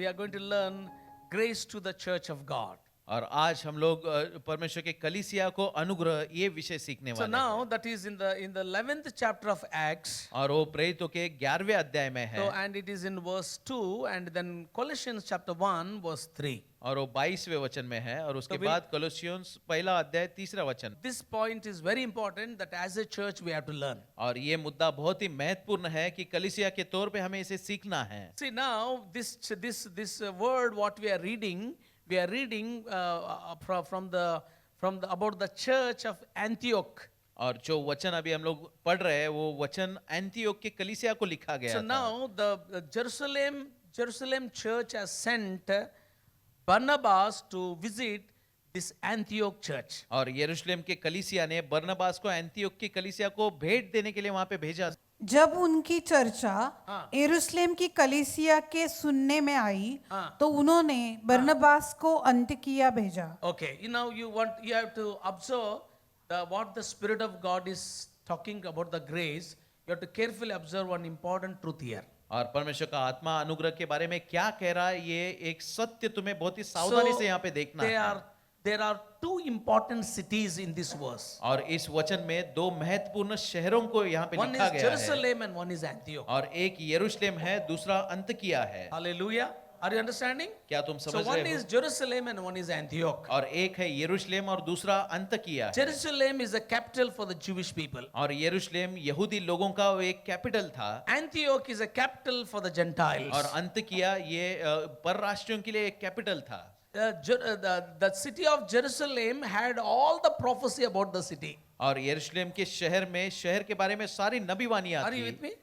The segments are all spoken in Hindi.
we are going to learn grace to the church of God. और आज हम लोग परमेश्वर के कलीसिया को अनुग्रह ये विषय सीखने So वाले now हैं। that is in the 11th chapter of Acts. और वो प्रेरितों के 11वें अध्याय में है So and it is in verse 2 and then Colossians chapter 1 verse 3. और वो 22वें वचन में है और उसके तो बिल- बाद कोलोसियंस पहला अध्याय 3रा वचन। This point is very important that as a church we have to learn. और ये मुद्दा बहुत ही महत्वपूर्ण है कि कलीसिया के तौर पे हमें इसे सीखना है। See now this word what we are reading from the about the church of Antioch. और जो वचन अभी हम लोग पढ़ रहे हैं वो वचन एंटियोक के कलीसिया को लिखा गया So था। now the Jerusalem church has sent Barnabas to visit this Antioch church. और यरूशलेम के कलीसिया ने बरनबास को एंटियोक की कलीसिया को भेंट देने के लिए वहां पे भेजा। जब उनकी चर्चा हाँ। यरूशलेम की कलीसिया के सुनने में आई हाँ। तो उन्होंने बरनबास को अंतिकिया भेजा। Okay, you have to observe what the Spirit of God is talking about the grace. You have to carefully observe one important truth here. और परमेश्वर का आत्मा अनुग्रह के बारे में क्या कह रहा है ये एक सत्य तुम्हें बहुत ही सावधानी से यहाँ पे देखना है। There are two important cities in this verse. और इस वचन में दो महत्वपूर्ण शहरों को यहाँ पे One लिखा is गया है Jerusalem and one is Antioch. और एक यरूशलेम है दूसरा अंतकिया है। Hallelujah. Are you understanding? क्या तुम So समझ one रहे is हो? Jerusalem and one is Antioch. और एक है यरूशलेम और दूसरा अंतकिया है। Jerusalem is the capital for the Jewish people. और यरूशलेम यहूदी लोगों का वो एक कैपिटल था Antioch is a capital for the Gentiles. और अंतकिया ये परराष्ट्रियों के लिए एक कैपिटल था। The city of Jerusalem had all the prophecy about the city. और यरूशलेम के शहर में शहर के बारे में सारी नबीवानियां Are you थी। with me?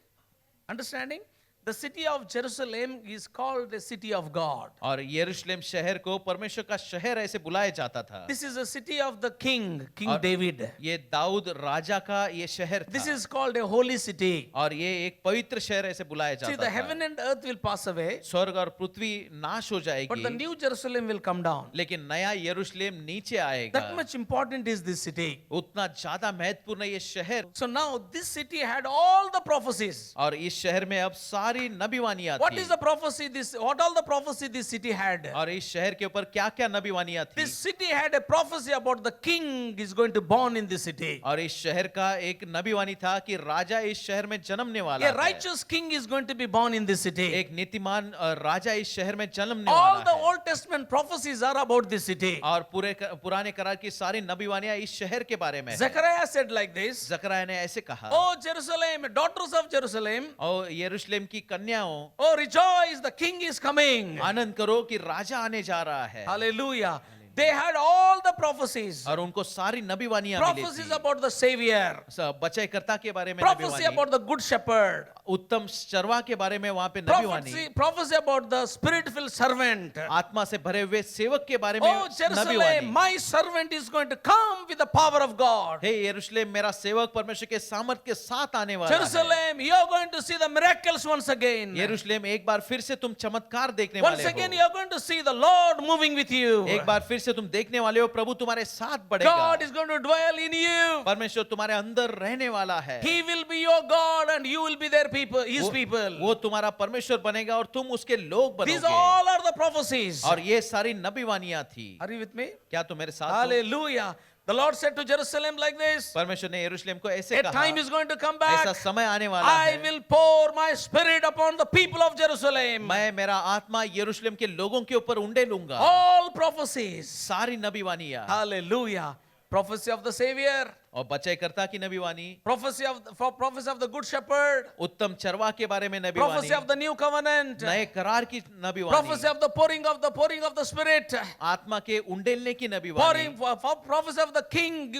Understanding? The city of Jerusalem is called the city of God. और यरूशलेम शहर को परमेश्वर का शहर ऐसे बुलाया जाता था। This is the city of the King और David. ये दाऊद राजा का ये शहर था। This is called a holy city. और ये एक पवित्र शहर ऐसे बुलाया See, जाता the था। heaven and earth will pass away, स्वर्ग और पृथ्वी नाश हो but the जाएगी new Jerusalem will come down. लेकिन नया यरूशलेम नीचे आएगा। That much important is this city. उतना ज्यादा महत्वपूर्ण ये शहर। So now this city had all the prophecies. और इस शहर में अब सारी नबीवानियां What थी। is the prophecy? What all the prophecy this city had? और इस शहर के ऊपर क्या क्या नबीवानियां थी। This city had a prophecy about the king is going to born in this city. और इस शहर का एक नबीवानी था कि राजा इस शहर में जन्मने वाला A है। righteous king is going to be born in this city. एक नीतिमान राजा इस शहर में जन्मने All वाला the है। Old Testament prophecies are about this city. और पुराने करार की सारी नबीवानियां इस शहर के बारे में है। Zechariah said like this, जकरयाह ने ऐसे कहा, Oh Jerusalem, daughters of Jerusalem, ओ यरूशलेम की कन्याओं, oh rejoice, the king is coming. आनंद करो कि राजा आने जा रहा है। Hallelujah. They had all the prophecies. और उनको सारी नबीवानियां मिली Prophecies थी। about the Savior. बचाईकर्ता के बारे में Prophecy नबीवानी, about the good shepherd. उत्तम चरवा के बारे में वहां पे नबीवानी, Prophecy about the spirit-filled servant. आत्मा से भरे हुए सेवक के बारे में Oh Jerusalem, नबीवानी। my servant is going to come with the power of God. हे यरूशलेम, मेरा सेवक परमेश्वर के सामर्थ के साथ आने वाला है। Jerusalem, you are going to see the miracles once again. यरूशलेम, एक बार फिर से तुम चमत्कार देखने Once वाले again, हो। you are going to see the Lord moving with you. एक बार फिर से तुम देखने वाले हो, प्रभु तुम्हारे साथ बढ़ेगा। God is going to dwell in you. परमेश्वर तुम्हारे अंदर रहने वाला है। He will be your God and you will be their people, His people. वो तुम्हारा परमेश्वर बनेगा और तुम उसके लोग These बनोगे। all are the prophecies. और ये सारी नबीवानियां थी। Are you with me? क्या तुम मेरे साथ हो? Hallelujah. The Lord said to Jerusalem like this, परमेश्वर ने यरूशलेम को ऐसे a कहा, time is going to come ऐसा back. समय आने वाला I है, will pour my spirit upon the people of Jerusalem. मैं मेरा आत्मा यरूशलेम के लोगों के ऊपर उंडे लूंगा। All prophecies. सारी नबीवानियां, Hallelujah. Prophecy of the Savior. और बचाईकर्ता की नबीवानी, Prophecy of the good shepherd. उत्तम चरवा के बारे में नबीवानी, Prophecy of the new covenant. नए करार की नबीवानी, Prophecy of the pouring of the spirit. आत्मा के उंडेलने की नबीवानी, Pouring for prophecy of the king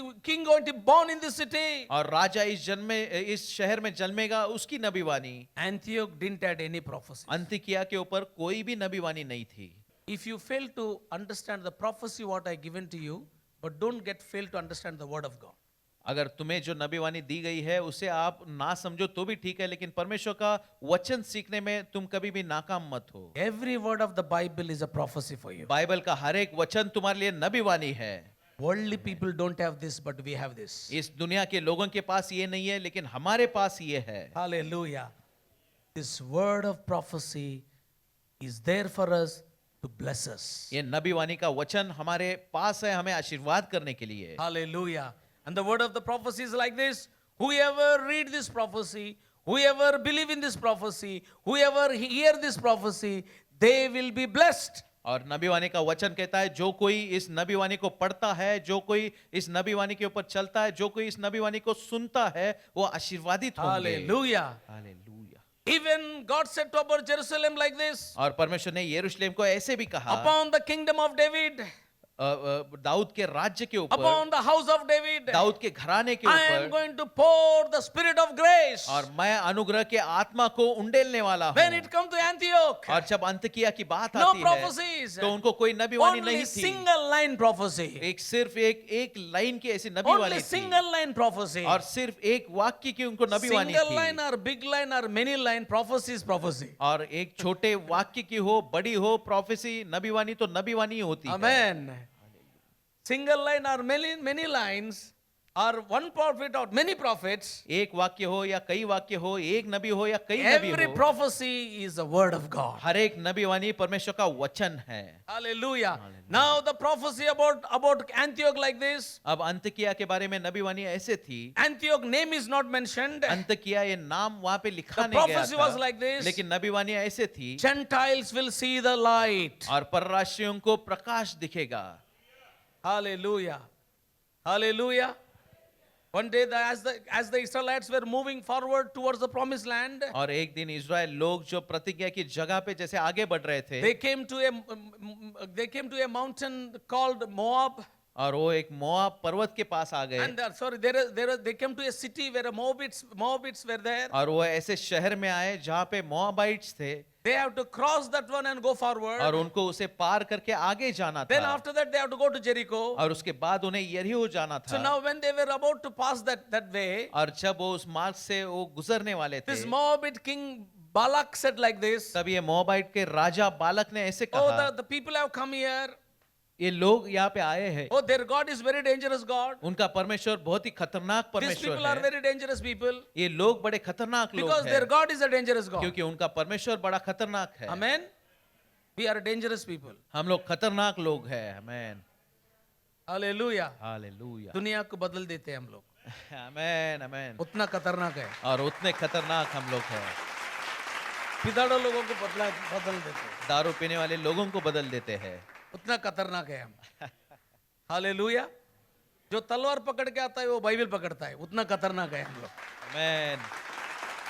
going to be born in this city. और राजा इस शहर में जन्मेगा उसकी नबीवानी। Antioch didn't have any prophecy. अंतिकिया के ऊपर कोई भी नबीवानी नहीं थी। If you fail to understand the prophecy what I given to you, but don't fail to understand the word of God. अगर तुम्हें जो नबीवानी दी गई है उसे आप ना समझो तो भी ठीक है, लेकिन परमेश्वर का वचन सीखने में तुम कभी भी नाकाम मत हो। Every word of the Bible is a prophecy for you. Bible का हर एक वचन तुम्हारे लिए नबीवानी है। Worldly people don't have this, but we have this. इस दुनिया के लोगों के पास ये नहीं है, लेकिन हमारे पास ये है। Hallelujah. This word of prophecy is there for us to bless us. ये नबी वाणी का वचन हमारे पास है हमें आशीर्वाद करने के लिए। Hallelujah. And the word of the prophecy is like this: whoever read this prophecy, whoever believe in this prophecy, whoever hear this prophecy, they will be blessed. और नबी वाणी का वचन कहता है जो कोई इस नबी वाणी को पढ़ता है, जो कोई इस नबी वाणी के ऊपर चलता है, जो कोई इस नबी वाणी को सुनता है, वो आशीर्वादित होंगे। Hallelujah. Hallelujah. Even God said to about Jerusalem like this: और परमेश्वर ने यरूशलेम को ऐसे भी कहा, upon the kingdom of David, Dawood के राज्य के ऊपर, upon the house of David, Dawood के घराने के I am ऊपर, going to pour the spirit of grace. और मैं अनुग्रह के आत्मा को उंडेलने वाला When हूँ। it comes to Antioch, और जब अंतकिया की बात no आती है prophecies, तो उनको कोई नबी वाणी only नहीं थी, single line prophecy, एक सिर्फ एक लाइन की ऐसी नबी वाणी only थी, single line prophecy. और सिर्फ एक वाक्य की उनको नबी वाणी Single थी। line or big line or many line prophecy is prophecy. और एक छोटे वाक्य की हो, बड़ी हो, प्रोफेसी, नबी वाणी तो नबी वाणी ही होती है। Amen. Single line or many lines or one prophet or many prophets, एक वाक्य हो या कई वाक्य हो, एक नबी हो या कई नबी every हो, prophecy is the word of God. हर एक नबी वाणी परमेश्वर का वचन है। Hallelujah. Now the prophecy about Antioch like this. अब अंतकिया के बारे में नबी वाणी ऐसे थी, Antioch name is not mentioned. अंतकिया ये नाम वहां पे लिखा The नहीं गया prophecy was था, like this. लेकिन नबी वाणी ऐसे थी, Gentiles will see the light. और परराशियों को प्रकाश दिखेगा। Hallelujah. Hallelujah. One day as the Israelites were moving forward towards the promised land, और एक दिन इज़राइल लोग जो प्रतिज्ञा की जगह पे जैसे आगे बढ़ रहे थे, they came to a mountain called Moab. और वो एक मोआब पर्वत के पास आ गए, And they came to a city where Moabites were there. और वो ऐसे शहर में आए जहाँ पे मोआबाइट्स थे, They have to cross that one and go forward. और उनको उसे पार करके आगे जाना Then था, after that they have to go to Jericho. और उसके बाद उन्हें यरीहो जाना So था। now when they were about to pass that way, और जब वो उस मार्ग से वो गुजरने वाले थे, this Moabite king Balak said like this: तब ये मोआबाइट के राजा बालक ने ऐसे oh, कहा, the people have come here. ये लोग यहाँ पे आए हैं, Oh, their God is very dangerous God. उनका परमेश्वर बहुत ही खतरनाक These परमेश्वर people are है, very dangerous people ये लोग बड़े खतरनाक लोग because their हैं, God is a dangerous God. क्योंकि उनका परमेश्वर बड़ा खतरनाक है। Amen. We are dangerous people. हम लोग खतरनाक लोग हैं। आमेन, Hallelujah. हालेलुया, दुनिया को बदल देते हैं हम लोग, आमेन, आमेन। उतना खतरनाक है। और उतने खतरनाक हम लोग हैं, पिदाड़ो लोगों को बदल देते हैं, दारू पीने वाले लोगों को बदल देते हैं। उतना खतरनाक है हम। हालेलुया। जो तलवार पकड़ के आता है वो बाइबल पकड़ता है, उतना खतरनाक है हम लोग। आमेन।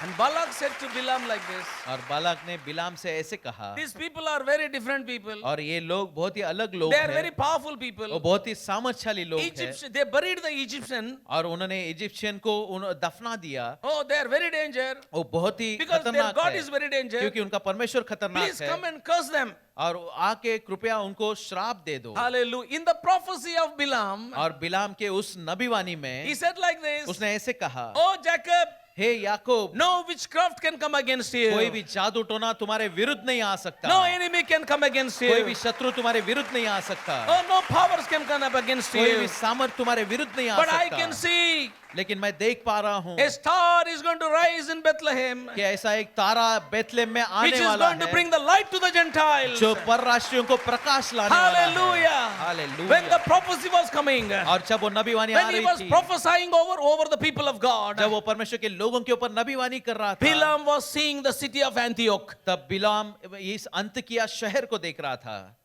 And Balak said to Bilam like this: और बालक ने बिलाम से ऐसे कहा, these people are very different people. और ये लोग बहुत ही अलग लोग They are very हैं, powerful people. वो बहुत ही सामर्थ्यशाली लोग हैं, Egyptian, they buried the Egyptian. और उन्होंने इजिप्शियन को दफना दिया। Oh, they are very danger वो बहुत ही because their खतरनाक God है, is very danger. क्योंकि उनका परमेश्वर खतरनाक Please come है, and curse them. और आके कृपया उनको श्राप दे दो। Hallelujah. In the prophecy of Bilam, और बिलाम के उस नबीवाणी में he said like this: उसने ऐसे कहा, oh Jacob, hey Yakub, no witchcraft can come against you. कोई भी जादू टोना तुम्हारे विरुद्ध नहीं आ सकता, No enemy can come against कोई भी you. शत्रु तुम्हारे विरुद्ध नहीं आ सकता, Oh, no powers can come up against कोई भी you. सामर्थ तुम्हारे विरुद्ध नहीं आ But I can सकता। see लेकिन मैं देख पा रहा हूँ a star is going to rise in Bethlehem, कि ऐसा एक तारा बेथलेम में which आने is वाला going to है, bring the light to the Gentiles. जो परराष्ट्रियों को प्रकाश लाने वाला है। Hallelujah. Hallelujah. When the prophecy was coming, और जब वो नबीवाणी आ when he रही was थी, prophesying over the people of God, जब वो परमेश्वर के लोगों के ऊपर नबीवाणी कर रहा था, Bilam was seeing the city of Antioch. तब बिलाम इस अंतकिया शहर को देख रहा था।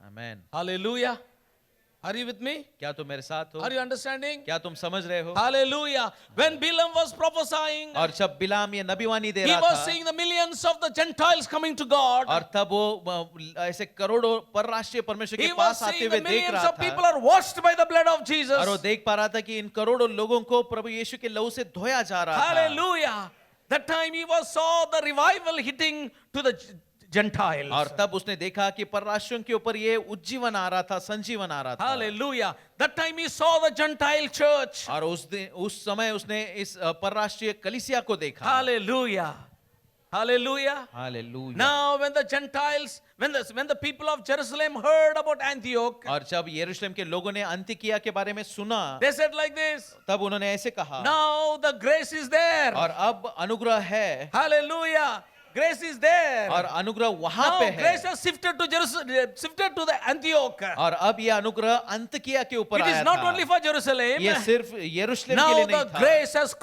आमेन। Hallelujah. Are you with me? क्या तुम मेरे साथ हो? Are you understanding? क्या तुम समझ रहे हो? Hallelujah. When Bilam was prophesying, और जब बिलाम ये नबीवाणी दे he रहा was था, seeing the millions of the Gentiles coming to God. और तब वो ऐसे करोड़ों परराष्ट्रीय परमेश्वर के He was पास आते seeing हुए the देख millions रहा of people था, are washed by the blood of और वो Jesus. देख पा रहा था कि इन करोड़ों लोगों को प्रभु यीशु के लहू से धोया जा रहा था। Hallelujah. That time he saw the revival hitting to the Gentiles. और तब उसने देखा कि परराष्ट्रियों के ऊपर ये उज्जीवन आ रहा था, संजीवन आ रहा था। Hallelujah. That time he saw the Gentile church. और उस समय उसने इस परराष्ट्रीय कलीसिया को देखा। Hallelujah. Hallelujah. Hallelujah. Now when the Gentiles, when the people of Jerusalem heard about Antioch, और जब यरूशलेम के लोगों ने अंतिकिया के बारे में सुना, they said like this: तब उन्होंने ऐसे कहा, now the grace is there. और अब अनुग्रह है, Hallelujah. Grace is there. और अनुग्रह वहां Now पे है। grace has shifted to Jerusalem, shifted to the Antioch. और अब ये अनुग्रह अंतकिया के ऊपर It आया is not था। only for Jerusalem. ये सिर्फ यरूशलेम के Now लिए the नहीं था। grace has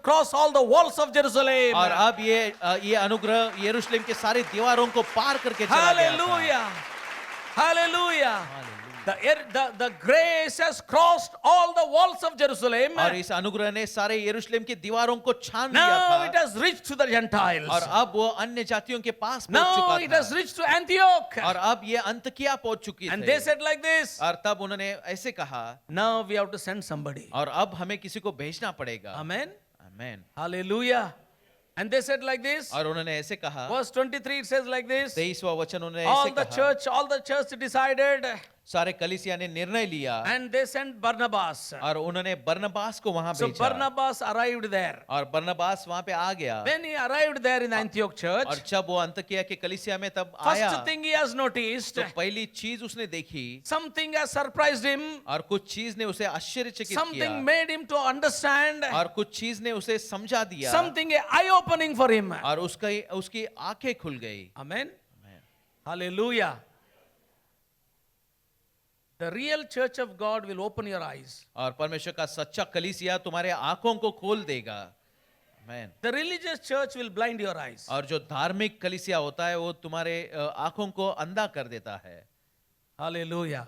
crossed all the walls of Jerusalem. और अब ये अनुग्रह यरूशलेम के सारी दीवारों को पार करके चला गया था। Hallelujah. Hallelujah. The grace has crossed all the walls of Jerusalem. और इस अनुग्रह ने सारे यरूशलेम की दीवारों को छान लिया Now it था। has reached to the Gentiles. और अब वो अन्य जातियों के पास पहुंच Now चुका it था। has reached to Antioch. और अब ये अंतकिया पहुंच चुकी And थी। they said like this. और तब उन्होंने ऐसे कहा, Now we have to send somebody. और अब हमें किसी को भेजना पड़ेगा। Amen. Amen. Hallelujah. And they said like this. और उन्होंने ऐसे कहा, Verse 23 it says like this. 23वां वचन उन्होंने All ऐसे the कहा, church decided, सारे कलीसिया ने निर्णय लिया and they sent Barnabas. और उन्होंने बरनबास को वहां So भेजा। Barnabas arrived there. और बरनबास वहां पे आ गया। When he arrived there in the Antioch church, और जब वो अंतकिया के कलीसिया में तब first आया, thing he has noticed, तो पहली चीज उसने देखी something has surprised him, और कुछ चीज ने उसे आश्चर्यचकित किया something made him to understand, और कुछ चीज ने उसे समझा दिया something eye-opening for him. और उसकी आंखें खुल गई। Amen. Hallelujah. The real church of God will open your eyes. और परमेश्वर का सच्चा कलीसिया तुम्हारे आंखों को खोल देगा। आमीन। The religious church will blind your eyes. और जो धार्मिक कलीसिया होता है वो तुम्हारे आंखों को अंधा कर देता है। Hallelujah.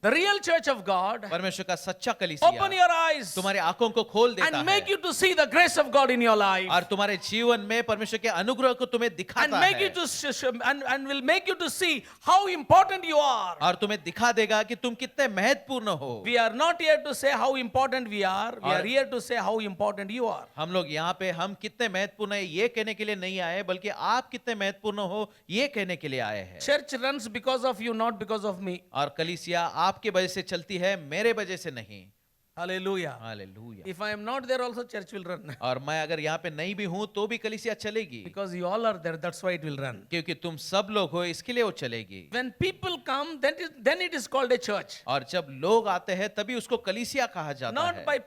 The real church of God परमेश्वर का सच्चा open कलीसिया your eyes तुम्हारे आंखों को खोल देता and make है you to see the grace of God in your life. और तुम्हारे जीवन में परमेश्वर के अनुग्रह को तुम्हें And दिखाता make है you to and will make you to see how important you are. और तुम्हें दिखा देगा कि तुम कितने महत्वपूर्ण हो। We are not here to say how important we are. We are और- here to say how important you are. हम लोग यहाँ पे हम कितने महत्वपूर्ण है ये कहने के लिए नहीं आए, बल्कि आप कितने महत्वपूर्ण हो ये कहने के लिए आए हैं। Church runs because of you, not because of me. और कलीसिया आपके वजह से चलती है, मेरे वजह से नहीं। Hallelujah. Hallelujah. If I am not there also, church will run. और मैं अगर यहाँ पे नहीं भी हूँ तो भी कलीसिया चलेगी, Because you all are there, that's why it will run. क्योंकि तुम सब लोग हो इसके लिए वो चलेगी। When people come, then it is called a church. और जब लोग आते हैं तभी उसको कलीसिया कहा जाता Not है। by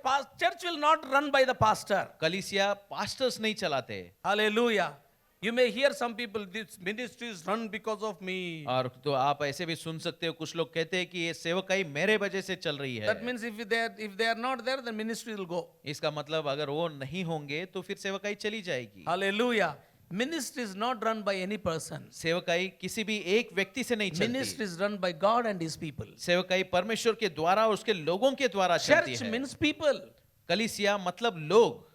church will not run by the pastor. कलीसिया पास्टर्स नहीं चलाते। Hallelujah. You may hear some people, this ministry is run because of me. और तो आप ऐसे भी सुन सकते हो, कुछ लोग कहते हैं कि ये सेवकाई मेरे वजह से चल रही है। That means if they are not there, the ministry will go. इसका मतलब अगर वो नहीं होंगे तो फिर सेवकाई चली जाएगी। Hallelujah. Ministry is not run by any person. सेवकाई किसी भी एक व्यक्ति से नहीं Ministry चलती। is run by God and His people. सेवकाई परमेश्वर के द्वारा और उसके लोगों के द्वारा चलती Church है। means people. कलीसिया मतलब लोग।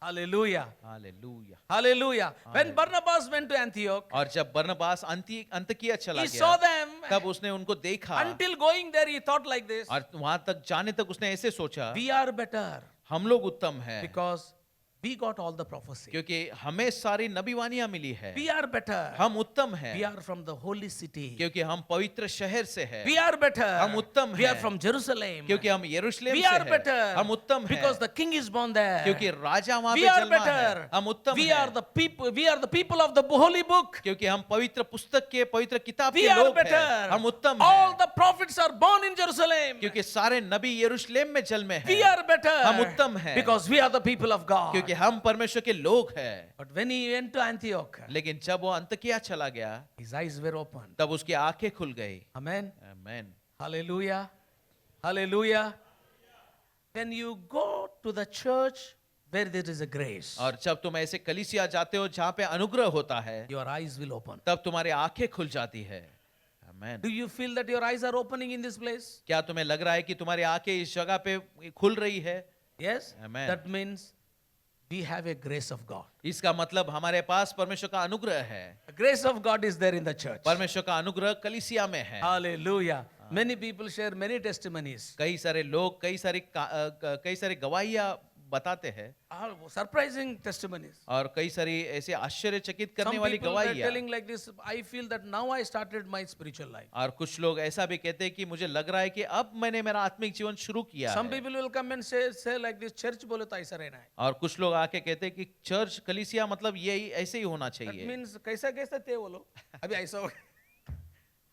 Hallelujah. Hallelujah. Hallelujah. When Barnabas went to Antioch, और जब बरनबास अंतकिया चला he गया, saw them. तब उसने उनको देखा Until going there, he thought like this: और वहां तक जाने तक उसने ऐसे सोचा, we are better हम लोग उत्तम हैं because we got all the prophecy. क्योंकि हमें सारी नबीवानियां मिली है। We are better. हम उत्तम हैं We are from the holy city. क्योंकि हम पवित्र शहर से हैं। We are better. हम उत्तम We are हैं। from Jerusalem. क्योंकि हम यरूशलेम We से are हैं। better. हम उत्तम हैं Because the king is born there. क्योंकि राजा वहां We पे are जन्मा है। better. हम उत्तम We हैं are the people. We are the people of the holy book. क्योंकि हम पवित्र पुस्तक के पवित्र किताब We के are लोग हैं। better. हम उत्तम All हैं the prophets are born in Jerusalem. क्योंकि सारे नबी यरूशलेम में जन्मे We हैं। are better. हम उत्तम हैं Because we are the people of God. क्योंकि हम परमेश्वर के लोग हैं। But when he went to Antioch, लेकिन जब वो अंतकिया चला गया his eyes were opened. तब उसकी आंखें खुल गई। Amen. आमीन। Hallelujah. Hallelujah. When you go to the church where there is a grace, और जब तुम ऐसे कलीसिया जाते हो जहाँ पे अनुग्रह होता है, your eyes will open. तब तुम्हारी आंखें खुल जाती है। आमीन। Do you feel that your eyes are opening in this place? क्या तुम्हें लग रहा है कि तुम्हारी आंखें इस जगह पे खुल रही है? Yes. Amen. That means we have a grace of God. इसका मतलब हमारे पास परमेश्वर का अनुग्रह है। The grace of God is there in the church. परमेश्वर का अनुग्रह कलीसिया में है। Hallelujah. Many people share many testimonies. कई सारे लोग कई सारी गवाहियां बताते हैं Surprising testimonies. और कई सारी ऐसे आश्चर्यचकित Some करने वाली people are गवाहियां। telling like this, I feel that now I started my spiritual life. और कुछ लोग ऐसा भी कहते हैं कि मुझे लग रहा है कि अब मैंने मेरा आत्मिक जीवन शुरू किया Some है। people will come and say like this, church बोले तो ऐसा रहना है. और कुछ लोग आके कहते हैं कि चर्च कलीसिया मतलब यही ऐसे ही होना That चाहिए। means कैसा कैसा थे वो लोग. अभी ऐसा हो.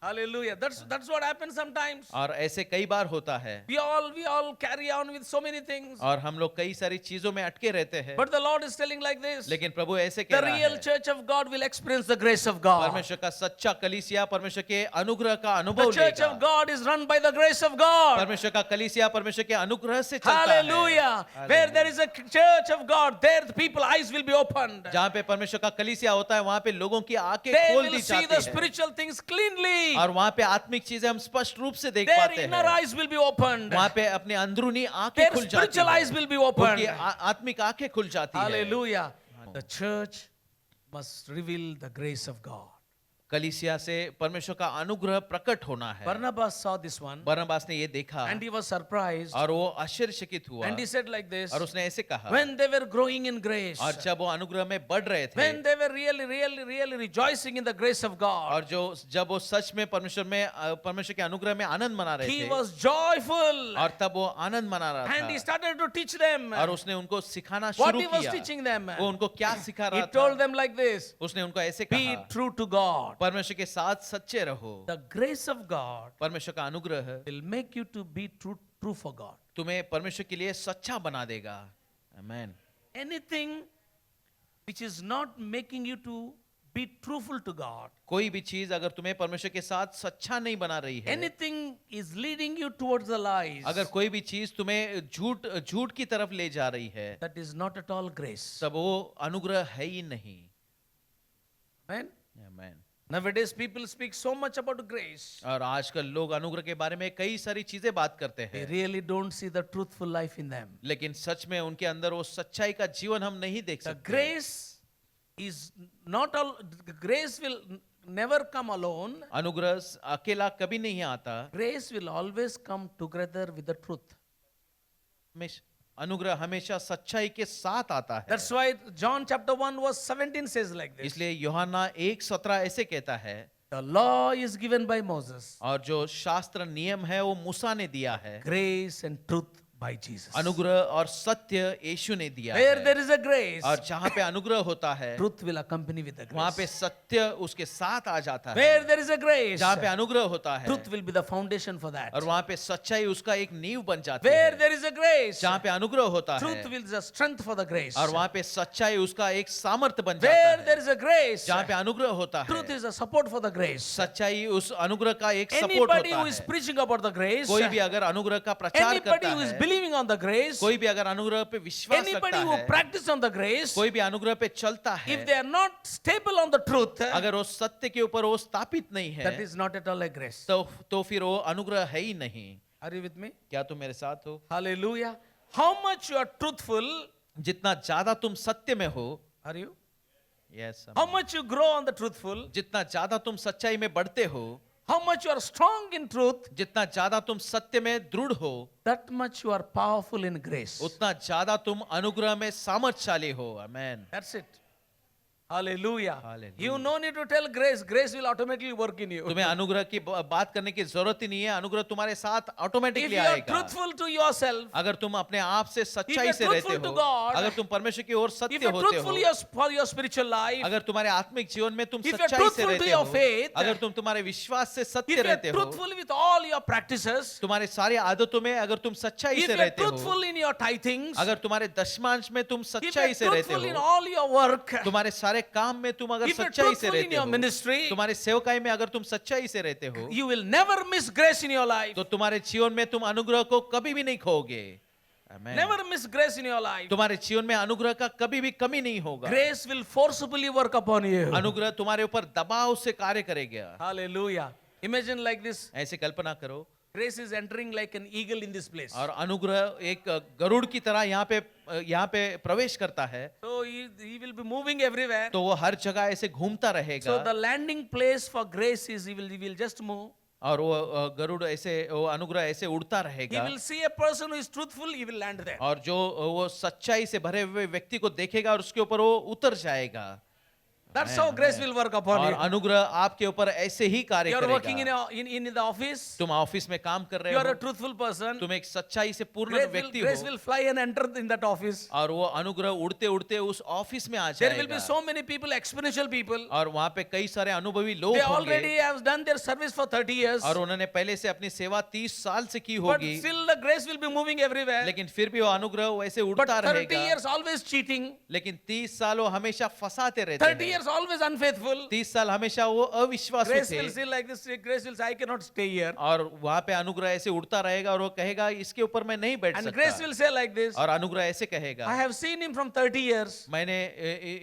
Hallelujah. That's what happens sometimes. और ऐसे कई बार होता है We all carry on with so many things. और हम लोग कई सारी चीजों में अटके रहते हैं, But the Lord is telling like this. लेकिन प्रभु ऐसे कह The रहा real है, church of God will experience the grace of God. परमेश्वर का सच्चा कलीसिया परमेश्वर के अनुग्रह का The अनुभव church लेगा। of God is run by the grace of God. परमेश्वर का कलीसिया परमेश्वर के अनुग्रह से चलता है। Hallelujah. Where there is a church of God, there the people eyes will be opened. जहाँ पे परमेश्वर का कलीसिया होता है वहाँ पे लोगों की आंखें They खोल will दी see जाती the है spiritual things cleanly. और वहाँ पे आत्मिक चीजें हम स्पष्ट रूप से देख Their पाते inner हैं। eyes will be opened. वहाँ पे अपने अंदरूनी आंखें Their खुल जाती spiritual eyes हैं, will be opened. उनकी आत्मिक आंखें खुल जाती हैं। Hallelujah. The church must reveal the grace of God. कलीसिया से परमेश्वर का अनुग्रह प्रकट होना है। Barnabas saw this one बरनबास ने ये देखा and he was surprised और वो आश्चर्यचकित हुआ and he said like this. और उसने ऐसे कहा, When they were growing in grace, और जब वो अनुग्रह में बढ़ रहे थे when they were really rejoicing in the grace of God, और जब वो सच में परमेश्वर के अनुग्रह में आनंद मना रहे he थे was joyful और तब वो आनंद मना रहा and he था started to teach them. और उसने उनको सिखाना What शुरू he was किया। teaching them? वो उनको क्या सिखा He रहा told था? them like this. उसने उनको ऐसे Be कहा, true to God. परमेश्वर के साथ सच्चे रहो। The grace of God परमेश्वर का अनुग्रह will make you to be true for God. तुम्हें परमेश्वर के लिए सच्चा बना देगा। आमेन। Anything which is not making you to be truthful to God, कोई भी चीज अगर तुम्हें परमेश्वर के साथ सच्चा नहीं बना रही है, anything is leading you towards the lies, अगर कोई भी चीज तुम्हें झूठ की तरफ ले जा रही है, that is not at all grace. तब वो अनुग्रह है ही नहीं। Amen? Amen. Nowadays people speak so much about grace. और आजकल लोग अनुग्रह के बारे में कई सारी चीजें बात करते They हैं, really don't see the truthful life in them. लेकिन सच में उनके अंदर वो सच्चाई का जीवन हम नहीं देख The सकते। grace is not all, grace will never come alone. अनुग्रह अकेला कभी नहीं आता, Grace will always come together with the truth. अनुग्रह हमेशा सच्चाई के साथ आता है। That's why John chapter 1 verse 17 says like this. इसलिए यूहन्ना 1:17 ऐसे कहता है, The law is given by Moses. और जो शास्त्र नियम है वो मूसा ने दिया है, Grace and truth by Jesus. अनुग्रह और सत्य यीशु ने दिया Where है। there is a grace, और जहाँ पे अनुग्रह होता है truth will accompany with the वहाँ पे grace. सत्य उसके साथ आ जाता है। Where there is a grace, जहाँ पे अनुग्रह होता है truth will be the foundation for that. और वहाँ पे सच्चाई उसका एक नींव बन जाती Where है। there is a grace, जहाँ पे अनुग्रह होता truth है will be the strength for the grace. और वहाँ पे सच्चाई उसका एक सामर्थ्य बन Where जाता there है। is a grace, जहाँ पे अनुग्रह होता truth है is a support for the grace. सच्चाई उस अनुग्रह का एक सपोर्ट Anybody होता who is है। preaching about the grace, कोई भी अगर अनुग्रह का प्रचार anybody करता who is है, believing on the grace, कोई भी अगर अनुग्रह पे विश्वास anybody रखता who है, practice on the grace, कोई भी अनुग्रह पे चलता if है, they are not stable on the truth, अगर वो सत्य के ऊपर वो स्थापित नहीं that है is not at all a grace. तो फिर वो अनुग्रह है ही नहीं। Are you with me? क्या तुम मेरे साथ हो? Hallelujah. How much you are truthful, जितना ज्यादा तुम सत्य में हो, are you? Yes, How much you grow on the truthful, जितना ज्यादा तुम सच्चाई में बढ़ते हो, how much you are strong in truth, जितना ज्यादा तुम सत्य में दृढ़ हो, that much you are powerful in grace. उतना ज्यादा तुम अनुग्रह में सामर्थ्यशाली हो। आमेन। That's it. Hallelujah. Hallelujah. You no need to tell grace. Grace will automatically work in you. तुम्हें अनुग्रह की बात करने की जरूरत ही नहीं है, अनुग्रह तुम्हारे साथ If ऑटोमेटिकली you are आएगा। truthful to yourself, अगर तुम अपने आप से सच्चाई you से are रहते truthful to हो, God, अगर तुम परमेश्वर की ओर if सत्य you are होते truthful हो, for your spiritual life, अगर तुम्हारे आत्मिक जीवन में तुम if you are सच्चाई से truthful to रहते your हो, faith, अगर तुम तुम्हारे विश्वास से if सत्य you are रहते हो, truthful with all your practices, तुम्हारे सारे आदतों में अगर तुम सच्चाई if से you are रहते हो, truthful in your tithings, अगर तुम्हारे दशमांश में तुम if you सच्चाई are से रहते truthful in हो, all your work, तुम्हारे सारे काम में तुम अगर if you are सच्चाई से truthful in रहते your हो, ministry, तुम्हारे सेवकाई में अगर तुम सच्चाई से रहते हो, you will never miss grace in your life. तो तुम्हारे जीवन में तुम अनुग्रह को कभी भी नहीं खोओगे। आमेन। Never miss grace in your life. तुम्हारे जीवन में अनुग्रह का कभी भी कमी नहीं होगा। Grace will forcibly work upon you. अनुग्रह तुम्हारे ऊपर दबाव से कार्य करेगा। Hallelujah. Imagine like this. ऐसे कल्पना करो, Grace is entering like an eagle in this place. और अनुग्रह एक गरुड़ की तरह यहाँ पे प्रवेश करता है, So he will be moving everywhere. तो वो हर जगह ऐसे घूमता So रहेगा, the landing place for grace is he will just move. और वो गरुड़ ऐसे वो अनुग्रह ऐसे उड़ता He रहेगा, will see a person who is truthful, he will land there. और जो वो सच्चाई से भरे हुए व्यक्ति को देखेगा और उसके ऊपर वो उतर जाएगा। That's how grace will work upon और you. अनुग्रह आपके ऊपर ऐसे ही कार्य You are working in, करेगा। in the office. तुम ऑफिस में काम कर रहे You are a हो, truthful person. तुम एक सच्चाई से पूर्ण Grace will, व्यक्ति grace हो, will fly and enter in that office. और वो अनुग्रह उड़ते उड़ते उस ऑफिस में आ There will be जाएगा। so many people, exponential people. और वहाँ पे कई सारे अनुभवी लोग They होंगे, already have done their service for 30 years. और उन्होंने पहले से अपनी सेवा 30 साल से की But होगी, still the grace will be moving everywhere. लेकिन फिर भी वो अनुग्रह वैसे But उड़ता 30 रहेगा। years always cheating. लेकिन 30 साल वो हमेशा फंसाते रहते 30 हैं, years always unfaithful. 30 साल हमेशा वो अविश्वासु Grace थे, will say like this. Grace will say, I cannot stay here. और वहाँ पे अनुग्रह ऐसे उड़ता रहेगा और वो कहेगा इसके ऊपर मैं नहीं बैठ And grace सकता, will say like this. और अनुग्रह ऐसे कहेगा I have seen him from 30 years. मैंने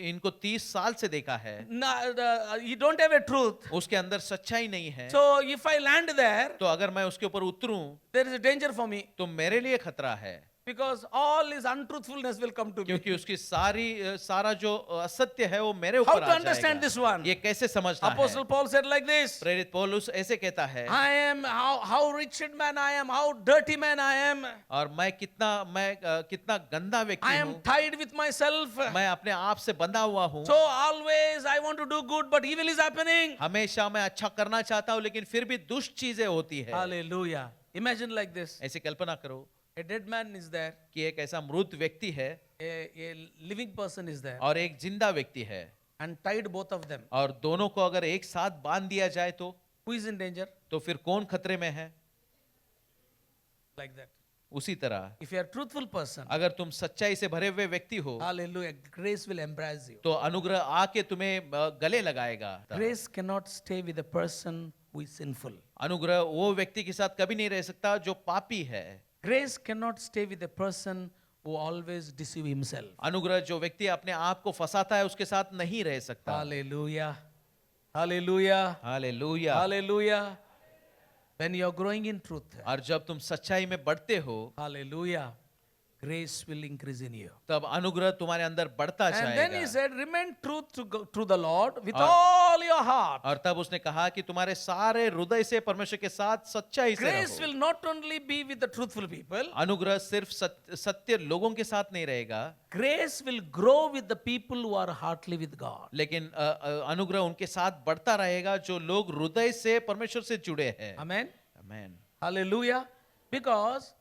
इनको 30 साल से देखा है, You don't have a truth. उसके अंदर सच्चाई नहीं है, So if I land there, तो अगर मैं उसके ऊपर उतरूं there is a danger for me. तो मेरे लिए खतरा है, Because all his untruthfulness will come to me. क्योंकि उसकी सारा जो असत्य है वो मेरे How ऊपर to आ understand this जाएगा। one? ये कैसे समझना Apostle है? Paul said like this. प्रेरित पौलुस ऐसे कहता है, I am how wretched man I am, how dirty man I am. और मैं कितना गंदा I व्यक्ति am हूँ, tied with myself. मैं अपने आप से बंधा हुआ हूँ, So always I want to do good, but evil is happening. हमेशा मैं अच्छा करना चाहता हूँ लेकिन फिर भी दुष्ट चीजें होती है। Hallelujah. Imagine like this. ऐसे कल्पना करो A dead man is there. कि एक ऐसा मृत व्यक्ति है A living person is there. और एक जिंदा व्यक्ति है, And tied both of them. और दोनों को अगर एक साथ बांध दिया जाए Who is in danger? तो फिर कौन खतरे में है? Like that. उसी तरह If you are a truthful person, अगर तुम सच्चाई से भरे हुए व्यक्ति हो hallelujah, grace will embrace you. तो अनुग्रह आके तुम्हें गले लगाएगा। Grace cannot stay with a person who is sinful. अनुग्रह वो व्यक्ति के साथ कभी नहीं रह सकता जो पापी है। Grace cannot stay with a person who always deceive himself. अनुग्रह जो व्यक्ति अपने आप को फंसाता है उसके साथ नहीं रह सकता। Hallelujah. Hallelujah. Hallelujah. Hallelujah. When you are growing in truth, और जब तुम सच्चाई में बढ़ते हो hallelujah, grace will increase in you. तब अनुग्रह तुम्हारे अंदर बढ़ता And then he जाएगा। said, remain truth to the Lord with all your heart. और तब उसने कहा कि तुम्हारे सारे हृदय से परमेश्वर के साथ सच्चाई से Grace रहो। will not only be with the truthful people, अनुग्रह सिर्फ सत्य लोगों के साथ नहीं रहेगा, grace will grow with the people who are heartily with God. लेकिन अनुग्रह उनके साथ बढ़ता रहेगा जो लोग हृदय से परमेश्वर से जुड़े हैं। Amen. Amen. Hallelujah. Because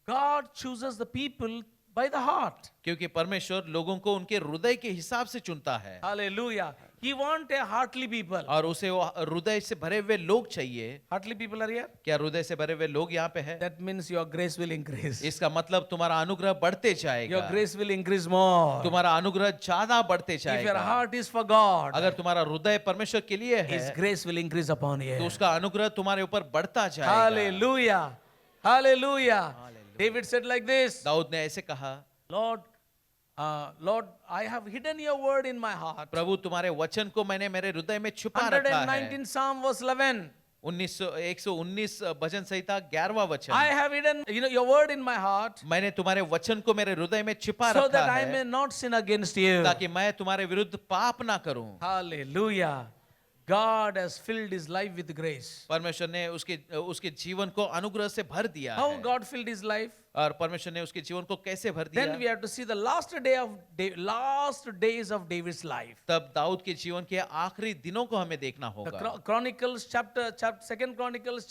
God chooses the people by the heart. क्योंकि परमेश्वर लोगों को उनके हृदय के हिसाब से चुनता है, Hallelujah. He wants a heartly people. और उसे वो हृदय से भरे हुए लोग चाहिए। Heartly people are here. क्या हृदय से भरे हुए लोग यहाँ पे है? That means your grace will increase. इसका मतलब तुम्हारा अनुग्रह बढ़ते Your जाएगा, grace will increase more. तुम्हारा अनुग्रह ज्यादा बढ़ते If your जाएगा। heart is for God, अगर तुम्हारा हृदय परमेश्वर के लिए His है grace will increase upon तो you. उसका अनुग्रह तुम्हारे ऊपर बढ़ता जाएगा। Hallelujah. Hallelujah. David said like this, Dawood ने ऐसे कहा, Lord, I have hidden your word in my heart. प्रभु तुम्हारे वचन को मैंने मेरे हृदय में छुपा रखा है। 119 Psalm verse 11. 119 भजन संहिता 11वां वचन, I have hidden your word in my heart मैंने तुम्हारे वचन को मेरे हृदय में छिपा so रखा that I may है not sin against you. ताकि मैं तुम्हारे विरुद्ध पाप ना करूं। Hallelujah. God has filled his life with grace. परमेश्वर ने उसके जीवन को अनुग्रह से भर दिया How है। God filled his life? और परमेश्वर ने उसके जीवन को कैसे भर Then we दिया? have to see the last days of David's life. तब दाऊद के जीवन के आखिरी दिनों को हमें देखना The होगा। Chronicles Second Chronicles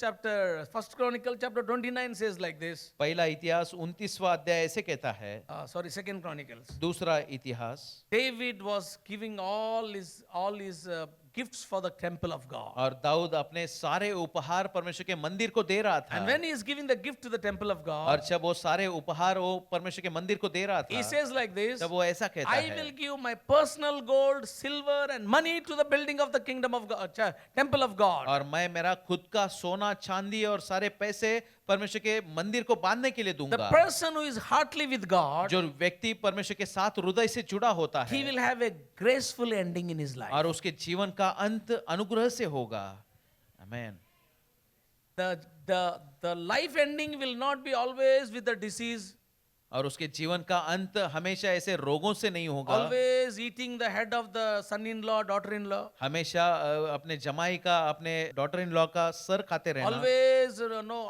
First Chronicle chapter 29 says like this. पहला इतिहास 29वां अध्याय ऐसे कहता है। Second Chronicles. दूसरा इतिहास, David was giving all his gifts for the temple of God. और दाऊद अपने सारे उपहार परमेश्वर के मंदिर को दे रहा And था। when he is giving the gift to the temple of God, और जब वो सारे उपहार वो परमेश्वर के मंदिर को दे रहा he था, says like this, तब वो ऐसा कहता I will है, give my personal gold, silver and money to the building of the kingdom of God, temple of God. और मैं मेरा खुद का सोना चांदी और सारे पैसे परमेश्वर के मंदिर को बांधने के लिए The दूंगा। person who is heartily with God, जो व्यक्ति परमेश्वर के साथ हृदय से जुड़ा होता he है will have a graceful ending in his life. और उसके जीवन का अंत अनुग्रह से होगा। आमेन। The life ending will not be always with the disease. और उसके जीवन का अंत हमेशा ऐसे रोगों से नहीं होगा। always eating the head of the son-in-law, daughter-in-law, हमेशा अपने जमाई का, अपने डॉटर इन लॉ का सर खाते रहना। always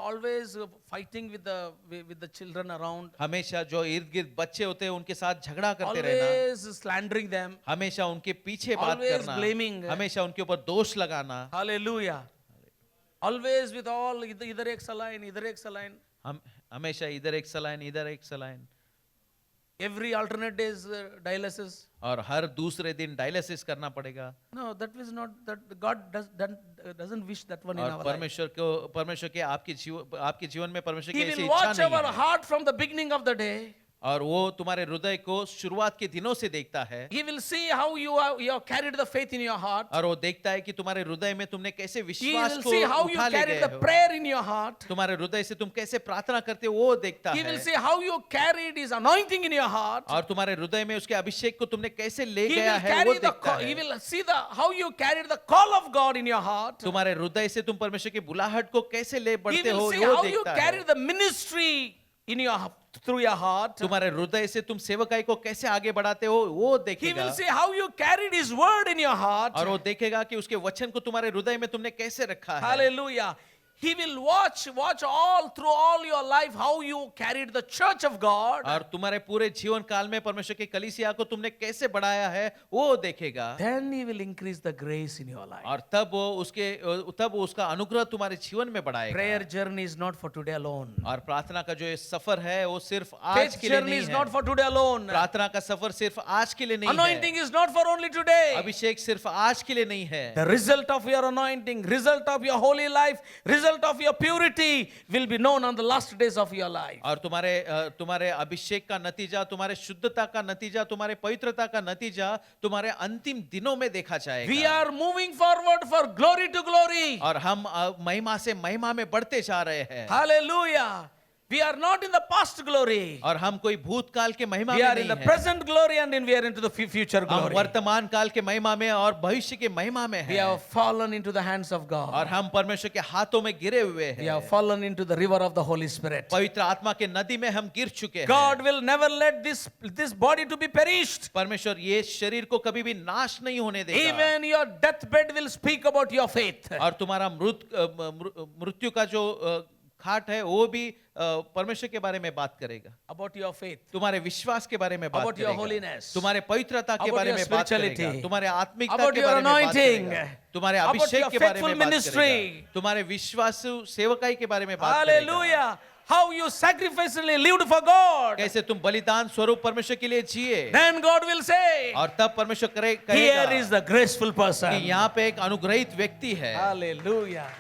always fighting with the children around, हमेशा जो इर्द गिर्द बच्चे होते हैं उनके साथ झगड़ा करते रहना। always slandering them, हमेशा उनके पीछे बात always करना, blaming, हमेशा उनके ऊपर दोष लगाना। hallelujah, always with all इधर एक saline, इधर एक saline, हम हमेशा इधर एक सलाइन, इधर एक saline, every alternate days dialysis. और हर दूसरे दिन डायलिसिस करना पड़ेगा। No, that is not that God doesn't wish that one in और our life. परमेश्वर के आपके जीवन में परमेश्वर की He ऐसी will इच्छा watch नहीं our है। heart from the beginning of the day. और वो तुम्हारे हृदय को शुरुआत के दिनों से देखता है। He will see how you have carried the faith in your heart. और वो देखता है कि तुम्हारे हृदय में तुमने कैसे He विश्वास will को see how you उठा ले carried गए the हो। prayer in your heart. तुम्हारे हृदय से तुम कैसे प्रार्थना करते हो वो देखता He है। will see how you carried his anointing in your heart. और तुम्हारे हृदय में उसके अभिषेक को तुमने कैसे ले He गया will है वो carry the देखता he है। will see how you carried the call of God in your heart. तुम्हारे हृदय से तुम परमेश्वर की बुलाहट को कैसे ले He बढ़ते will हो see वो how you देखता है। carried the ministry in your through your heart. तुम्हारे हृदय से तुम सेवकाई को कैसे आगे बढ़ाते हो वो He देखेगा। will see how you carried his word in your heart. और वो देखेगा कि उसके वचन को तुम्हारे हृदय में तुमने कैसे रखा है। Hallelujah. He will watch all through all your life how you carried the church of God. और तुम्हारे पूरे जीवन काल में परमेश्वर की कलीसिया को तुमने कैसे बढ़ाया है वो देखेगा। Then he will increase the grace in your life. और तब वो उसका अनुग्रह तुम्हारे जीवन में बढ़ाएगा। Prayer journey is not for today alone. और प्रार्थना का जो ये सफर है वो सिर्फ आज Faith के लिए journey नहीं is है। not for today alone. प्रार्थना का सफर सिर्फ आज के लिए नहीं Anointing है। is not for only today. अभिषेक सिर्फ आज के लिए नहीं है। The result of your anointing, result of your holy life, result of your purity will be known on the last days of your life. और तुम्हारे अभिषेक का नतीजा, तुम्हारे शुद्धता का नतीजा, तुम्हारे पवित्रता का नतीजा तुम्हारे अंतिम दिनों में देखा जाएगा। We are moving forward for glory to glory. और हम महिमा से महिमा में बढ़ते जा रहे हैं। Hallelujah. We are not in the past glory. और हम कोई भूतकाल के महिमा We में are in नहीं the हैं। present glory and then we are into the future हम glory. वर्तमान काल के महिमा में और भविष्य के महिमा में We हैं। have fallen into the hands of और God. हम परमेश्वर के हाथों में गिरे हुए We हैं। have fallen into the river of the Holy Spirit. पवित्र आत्मा के नदी में हम गिर चुके हैं। God will never let this body to be perished. परमेश्वर ये शरीर को कभी भी नाश नहीं होने देगा। Even your deathbed will speak about your faith. और तुम्हारा मृत्यु का जो खाट है वो भी परमेश्वर के बारे में बात करेगा। About your faith. तुम्हारे विश्वास के बारे में बात About your करेगा। holiness. तुम्हारे पवित्रता के About बारे your में बात करेगा। spirituality. तुम्हारे आत्मिकता About के your बारे में बात anointing. करेगा। तुम्हारे About अभिषेक your के बारे faithful में बात ministry. करेगा। तुम्हारे विश्वासु सेवकाई के बारे में बात करेगा। Hallelujah. How you sacrificially lived for God. कैसे तुम बलिदान स्वरूप परमेश्वर के लिए जिए। Then God will say, और तब परमेश्वर कहेगा here is the graceful कि person. यहाँ पे एक अनुग्रहित व्यक्ति है। Hallelujah.